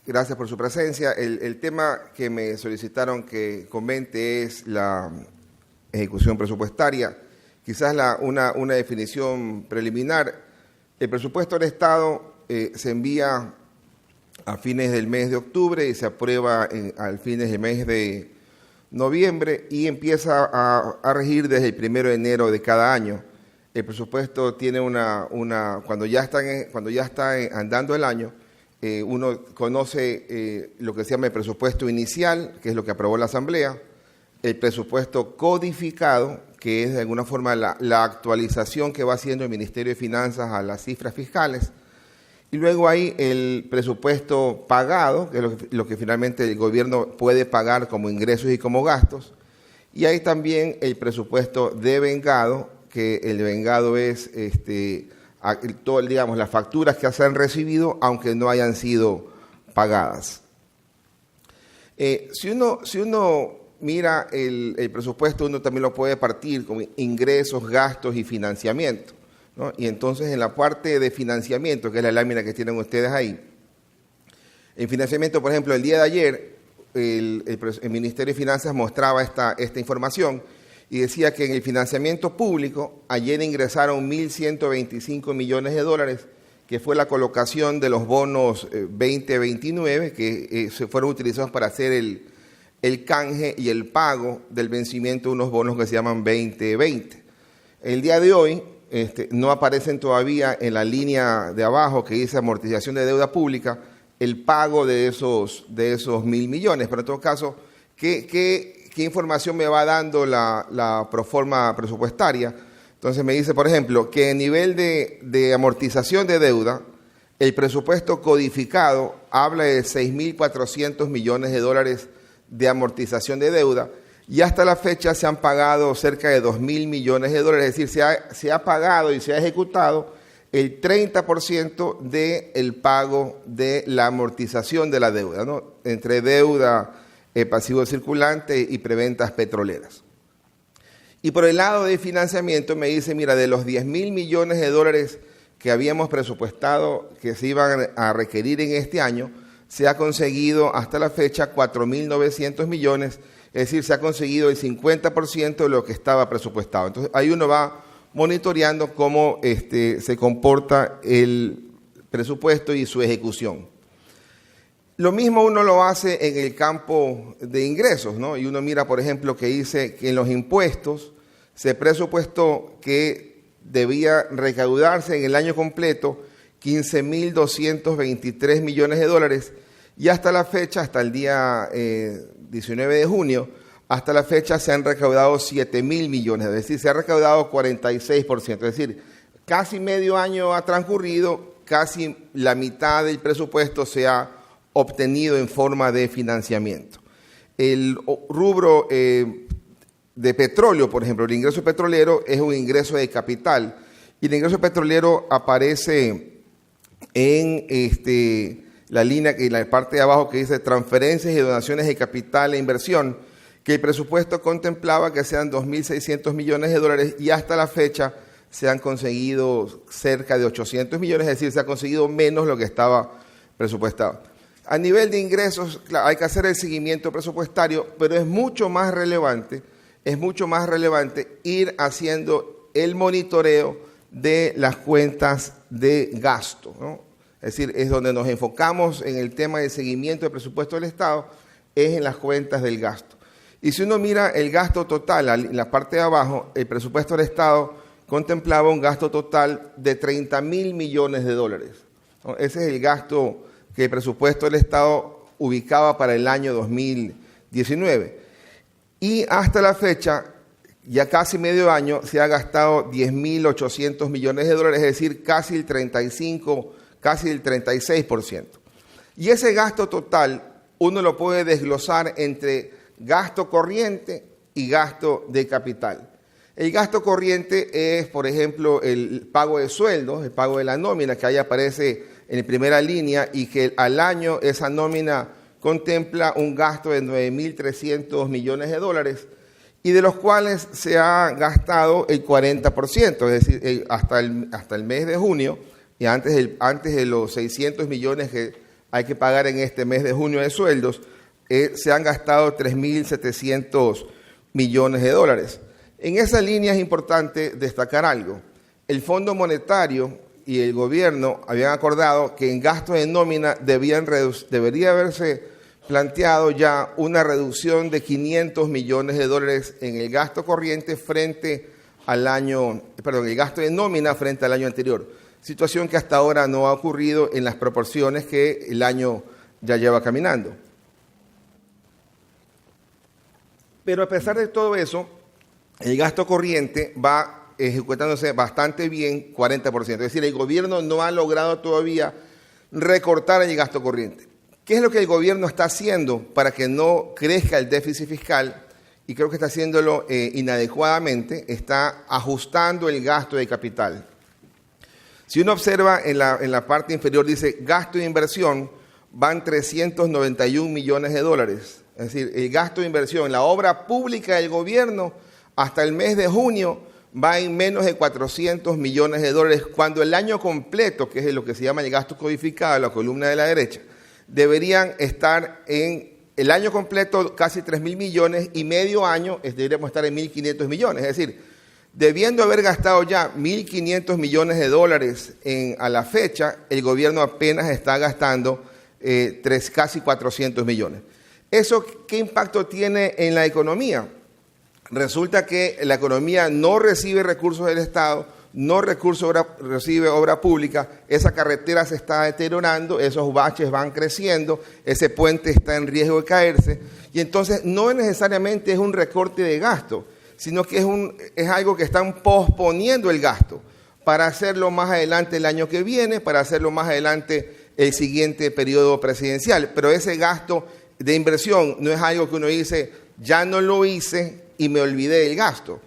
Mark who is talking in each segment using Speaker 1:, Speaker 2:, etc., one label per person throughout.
Speaker 1: Gracias por su presencia. El tema que me solicitaron que comente es la ejecución presupuestaria. Quizás una definición preliminar. El presupuesto del Estado se envía a fines del mes de octubre y se aprueba al fines del mes de noviembre y empieza a regir desde el 1 de enero de cada año. El presupuesto tiene cuando ya está andando el año, uno conoce lo que se llama el presupuesto inicial, que es lo que aprobó la Asamblea, el presupuesto codificado, que es de alguna forma la actualización que va haciendo el Ministerio de Finanzas a las cifras fiscales, y luego hay el presupuesto pagado, que es lo que finalmente el gobierno puede pagar como ingresos y como gastos, y hay también el presupuesto devengado, que el devengado es las facturas que se han recibido, aunque no hayan sido pagadas. Si uno mira el presupuesto, uno también lo puede partir con ingresos, gastos y financiamiento, ¿no? Y entonces en la parte de financiamiento, que es la lámina que tienen ustedes ahí, en financiamiento, por ejemplo, el día de ayer el Ministerio de Finanzas mostraba esta información y decía que en el financiamiento público ayer ingresaron 1.125 millones de dólares, que fue la colocación de los bonos 2029, que se fueron utilizados para hacer el canje y el pago del vencimiento de unos bonos que se llaman 2020. El día de hoy no aparecen todavía en la línea de abajo que dice amortización de deuda pública el pago de esos 1.000 millones, pero en todo caso, ¿qué información me va dando la proforma presupuestaria? Entonces me dice, por ejemplo, que en nivel de amortización de deuda, el presupuesto codificado habla de 6.400 millones de dólares de amortización de deuda y hasta la fecha se han pagado cerca de 2.000 millones de dólares, es decir, se ha pagado y se ha ejecutado el 30% del pago de la amortización de la deuda, ¿no? Entre deuda, pasivo circulante y preventas petroleras. Y por el lado de financiamiento me dice, mira, de los 10.000 millones de dólares que habíamos presupuestado que se iban a requerir en este año, se ha conseguido hasta la fecha 4.900 millones, es decir, se ha conseguido el 50% de lo que estaba presupuestado. Entonces, ahí uno va monitoreando cómo se comporta el presupuesto y su ejecución. Lo mismo uno lo hace en el campo de ingresos, ¿no? Y uno mira, por ejemplo, que dice que en los impuestos se presupuestó que debía recaudarse en el año completo 15.223 millones de dólares y hasta la fecha, hasta el día 19 de junio, hasta la fecha se han recaudado 7.000 millones, es decir, se ha recaudado 46%, es decir, casi medio año ha transcurrido, casi la mitad del presupuesto se ha obtenido en forma de financiamiento. El rubro de petróleo, por ejemplo, el ingreso petrolero es un ingreso de capital y el ingreso petrolero aparece en la línea, en la parte de abajo que dice transferencias y donaciones de capital e inversión, que el presupuesto contemplaba que sean 2.600 millones de dólares y hasta la fecha se han conseguido cerca de 800 millones, es decir, se ha conseguido menos lo que estaba presupuestado. A nivel de ingresos, claro, hay que hacer el seguimiento presupuestario, pero es mucho más relevante ir haciendo el monitoreo de las cuentas de gasto, ¿no? Es decir, es donde nos enfocamos en el tema del seguimiento del presupuesto del Estado, es en las cuentas del gasto. Y si uno mira el gasto total, en la parte de abajo, el presupuesto del Estado contemplaba un gasto total de 30.000 millones de dólares, ¿no? Ese es el gasto que el presupuesto del Estado ubicaba para el año 2019. Y hasta la fecha, ya casi medio año, se ha gastado 10.800 millones de dólares, es decir, casi el 36%. Y ese gasto total uno lo puede desglosar entre gasto corriente y gasto de capital. El gasto corriente es, por ejemplo, el pago de sueldos, el pago de la nómina, que ahí aparece en primera línea y que al año esa nómina contempla un gasto de 9.300 millones de dólares y de los cuales se ha gastado el 40%, es decir, hasta el mes de junio y antes de los 600 millones que hay que pagar en este mes de junio de sueldos, se han gastado 3.700 millones de dólares. En esa línea es importante destacar algo. El Fondo Monetario y el gobierno habían acordado que en gastos de nómina debería haberse planteado ya una reducción de 500 millones de dólares en el gasto corriente frente al año, el gasto de nómina frente al año anterior. Situación que hasta ahora no ha ocurrido en las proporciones que el año ya lleva caminando. Pero a pesar de todo eso, el gasto corriente va ejecutándose bastante bien, 40%. Es decir, el gobierno no ha logrado todavía recortar el gasto corriente. ¿Qué es lo que el gobierno está haciendo para que no crezca el déficit fiscal? Y creo que está haciéndolo inadecuadamente, está ajustando el gasto de capital. Si uno observa en la parte inferior, dice gasto de inversión, van 391 millones de dólares. Es decir, el gasto de inversión, la obra pública del gobierno, hasta el mes de junio, va en menos de 400 millones de dólares, cuando el año completo, que es lo que se llama el gasto codificado, la columna de la derecha, deberían estar en el año completo casi 3.000 millones y medio año deberíamos estar en 1.500 millones. Es decir, debiendo haber gastado ya 1.500 millones de dólares a la fecha, el gobierno apenas está gastando casi 400 millones. ¿Eso qué impacto tiene en la economía? Resulta que la economía no recibe recursos del Estado, no recibe obra pública, esa carretera se está deteriorando, esos baches van creciendo, ese puente está en riesgo de caerse, y entonces no necesariamente es un recorte de gasto, sino que es algo que están posponiendo el gasto para hacerlo más adelante el año que viene, para hacerlo más adelante el siguiente periodo presidencial. Pero ese gasto de inversión no es algo que uno dice, ya no lo hice y me olvidé del gasto.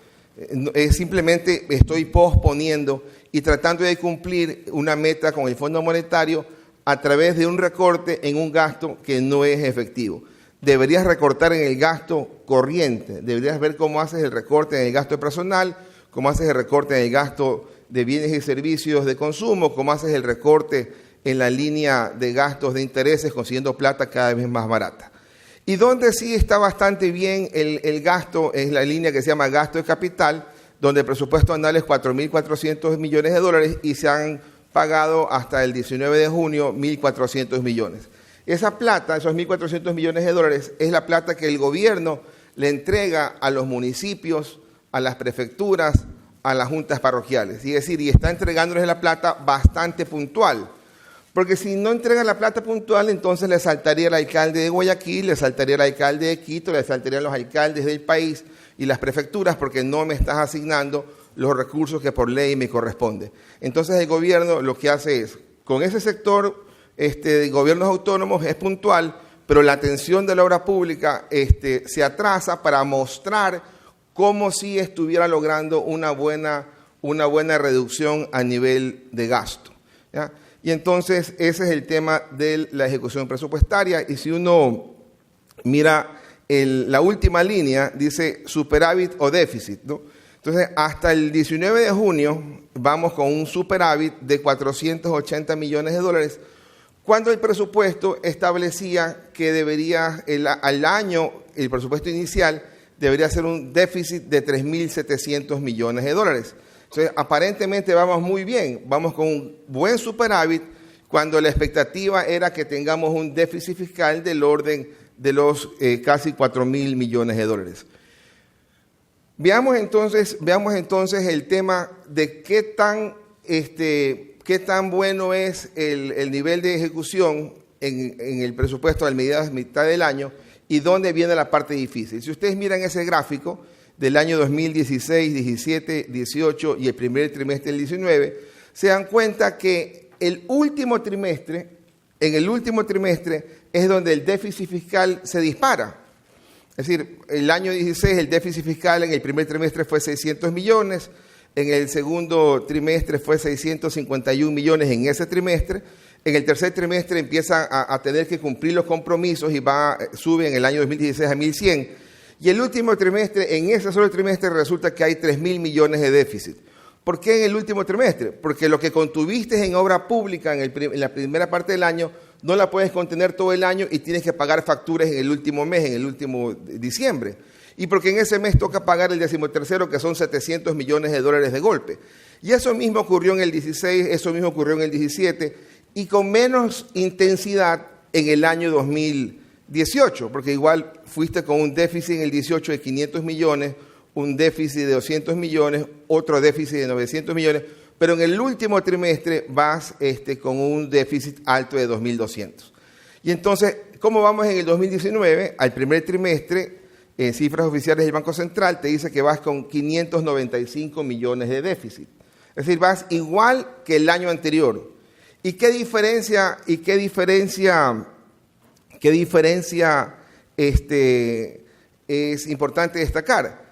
Speaker 1: Es simplemente estoy posponiendo y tratando de cumplir una meta con el Fondo Monetario a través de un recorte en un gasto que no es efectivo. Deberías recortar en el gasto corriente, deberías ver cómo haces el recorte en el gasto personal, cómo haces el recorte en el gasto de bienes y servicios de consumo, cómo haces el recorte en la línea de gastos de intereses, consiguiendo plata cada vez más barata. Y donde sí está bastante bien el gasto es la línea que se llama gasto de capital, donde el presupuesto anual es 4.400 millones de dólares y se han pagado hasta el 19 de junio 1.400 millones. Esa plata, esos 1.400 millones de dólares, es la plata que el gobierno le entrega a los municipios, a las prefecturas, a las juntas parroquiales. Es decir, y está entregándoles la plata bastante puntual. Porque si no entregan la plata puntual, entonces le saltaría el alcalde de Guayaquil, le saltaría el alcalde de Quito, le saltarían los alcaldes del país y las prefecturas porque no me estás asignando los recursos que por ley me corresponde. Entonces el gobierno lo que hace es, con ese sector de gobiernos autónomos es puntual, pero la atención de la obra pública se atrasa para mostrar cómo si estuviera logrando una buena reducción a nivel de gasto, ¿ya? Y entonces ese es el tema de la ejecución presupuestaria. Y si uno mira la última línea, dice superávit o déficit, ¿no? Entonces, hasta el 19 de junio vamos con un superávit de 480 millones de dólares, cuando el presupuesto establecía que debería, al año, el presupuesto inicial, debería ser un déficit de 3.700 millones de dólares. Entonces, aparentemente vamos muy bien, vamos con un buen superávit cuando la expectativa era que tengamos un déficit fiscal del orden de los casi 4.000 millones de dólares. Veamos entonces el tema de qué tan bueno es el nivel de ejecución en el presupuesto a mitad del año y dónde viene la parte difícil. Si ustedes miran ese gráfico del año 2016, 17, 18 y el primer trimestre del 19, se dan cuenta que en el último trimestre es donde el déficit fiscal se dispara. Es decir, el año 16 el déficit fiscal en el primer trimestre fue 600 millones, en el segundo trimestre fue 651 millones en ese trimestre, en el tercer trimestre empieza a tener que cumplir los compromisos y sube en el año 2016 a 1.100. Y el último trimestre, en ese solo trimestre, resulta que hay 3.000 millones de déficit. ¿Por qué en el último trimestre? Porque lo que contuviste en obra pública en la primera parte del año no la puedes contener todo el año y tienes que pagar facturas en el último mes, en el último diciembre. Y porque en ese mes toca pagar el 13º, que son $700 millones de golpe. Y eso mismo ocurrió en el 16, eso mismo ocurrió en el 17, y con menos intensidad en el año 2018, porque igual fuiste con un déficit en el 18 de 500 millones, un déficit de 200 millones, otro déficit de 900 millones, pero en el último trimestre vas con un déficit alto de 2.200. Y entonces, ¿cómo vamos en el 2019? Al primer trimestre, en cifras oficiales del Banco Central, te dice que vas con 595 millones de déficit. Es decir, vas igual que el año anterior. ¿Y qué diferencia es importante destacar?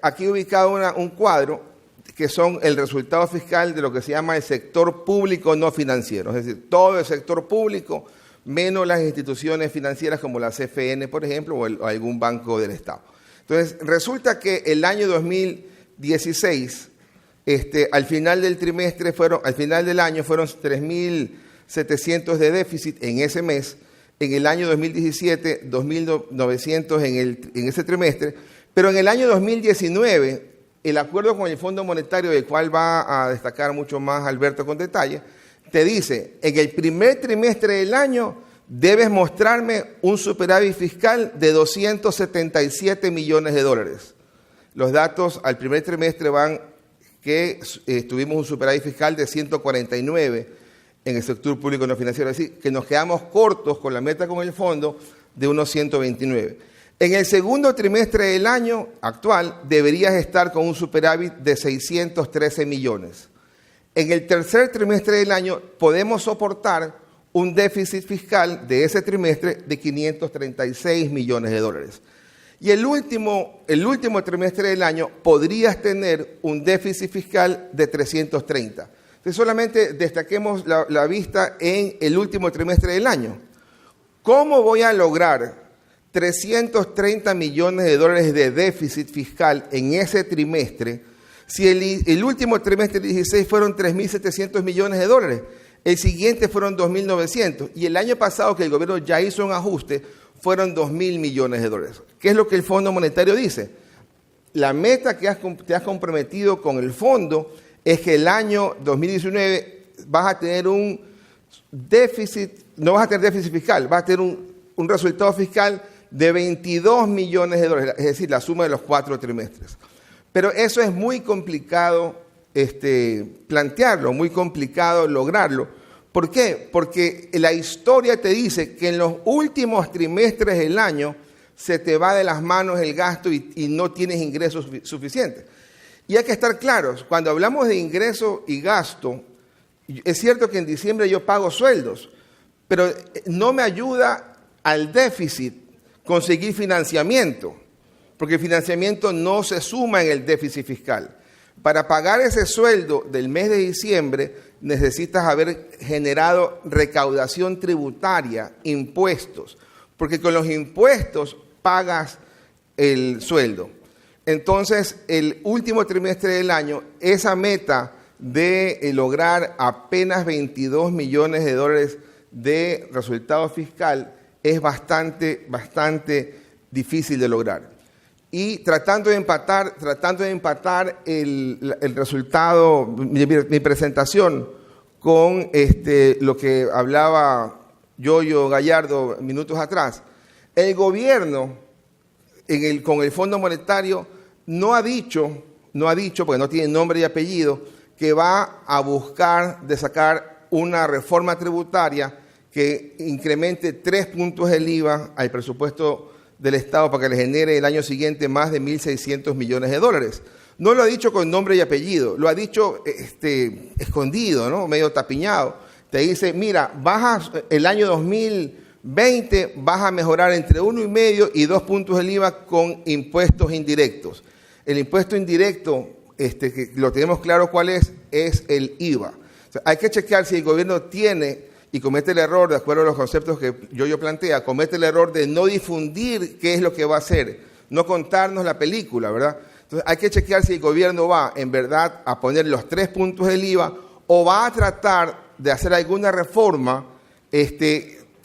Speaker 1: Aquí he ubicado un cuadro que son el resultado fiscal de lo que se llama el sector público no financiero. Es decir, todo el sector público, menos las instituciones financieras como la CFN, por ejemplo, o algún banco del Estado. Entonces, resulta que el año 2016, al final del año fueron 3.700 de déficit en ese mes. En el año 2017, 2.900 en ese trimestre. Pero en el año 2019, el acuerdo con el Fondo Monetario, del cual va a destacar mucho más Alberto con detalle, te dice, en el primer trimestre del año debes mostrarme un superávit fiscal de $277 millones. Los datos al primer trimestre van que tuvimos un superávit fiscal de 149 en el sector público no financiero, es decir, que nos quedamos cortos con la meta con el fondo de unos 129. En el segundo trimestre del año actual deberías estar con un superávit de 613 millones. En el tercer trimestre del año podemos soportar un déficit fiscal de ese trimestre de 536 millones de dólares. Y el último trimestre del año podrías tener un déficit fiscal de 330. Entonces solamente destaquemos la vista en el último trimestre del año. ¿Cómo voy a lograr 330 millones de dólares de déficit fiscal en ese trimestre si el último trimestre del 16 fueron 3.700 millones de dólares? El siguiente fueron 2.900 y el año pasado, que el gobierno ya hizo un ajuste, fueron 2.000 millones de dólares. ¿Qué es lo que el Fondo Monetario dice? La meta que te has comprometido con el fondo es que el año 2019 vas a tener un déficit, no vas a tener déficit fiscal, vas a tener un resultado fiscal de 22 millones de dólares, es decir, la suma de los 4 trimestres. Pero eso es muy complicado plantearlo, muy complicado lograrlo. ¿Por qué? Porque la historia te dice que en los últimos trimestres del año se te va de las manos el gasto y no tienes ingresos suficientes. Y hay que estar claros, cuando hablamos de ingreso y gasto, es cierto que en diciembre yo pago sueldos, pero no me ayuda al déficit conseguir financiamiento, porque el financiamiento no se suma en el déficit fiscal. Para pagar ese sueldo del mes de diciembre necesitas haber generado recaudación tributaria, impuestos, porque con los impuestos pagas el sueldo. Entonces, el último trimestre del año, esa meta de lograr apenas 22 millones de dólares de resultado fiscal es bastante difícil de lograr. Y tratando de empatar el resultado, mi presentación con lo que hablaba Yoyo Gallardo minutos atrás, el gobierno con el Fondo Monetario no ha dicho, porque no tiene nombre y apellido, que va a buscar de sacar una reforma tributaria que incremente 3 puntos el IVA al presupuesto del Estado para que le genere el año siguiente más de 1.600 millones de dólares. No lo ha dicho con nombre y apellido, lo ha dicho escondido, ¿no? Medio tapiñado. Te dice, mira, el año 2020 vas a mejorar entre 1,5 y 2 puntos el IVA con impuestos indirectos. El impuesto indirecto, que lo tenemos claro cuál es el IVA. O sea, hay que chequear si el gobierno tiene y comete el error, de acuerdo a los conceptos que yo plantea, comete el error de no difundir qué es lo que va a hacer, no contarnos la película, ¿verdad? Entonces hay que chequear si el gobierno va en verdad a poner los 3 puntos del IVA o va a tratar de hacer alguna reforma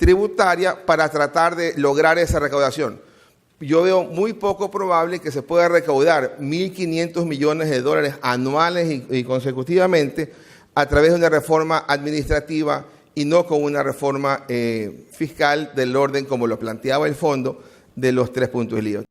Speaker 1: tributaria para tratar de lograr esa recaudación. Yo veo muy poco probable que se pueda recaudar 1.500 millones de dólares anuales y consecutivamente a través de una reforma administrativa y no con una reforma fiscal del orden como lo planteaba el fondo de los 3 puntos de lío.